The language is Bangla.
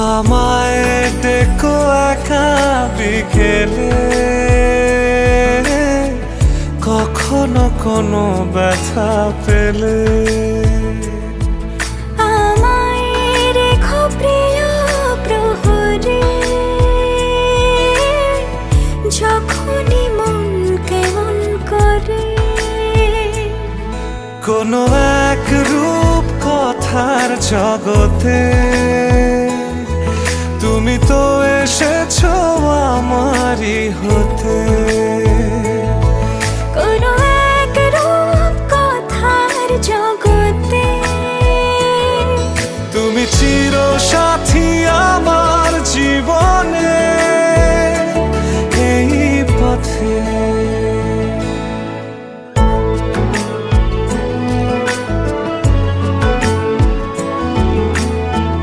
আমায় ডেকো একা বিকেলে, কখনো কোনো ব্যথা পেলে। আমায় রেখো প্রিয় প্রহরে, যখনই মন কেমন করে। কোনো এক রূপ কথার জগতে তুমি তো এসেছো আমারই হতে।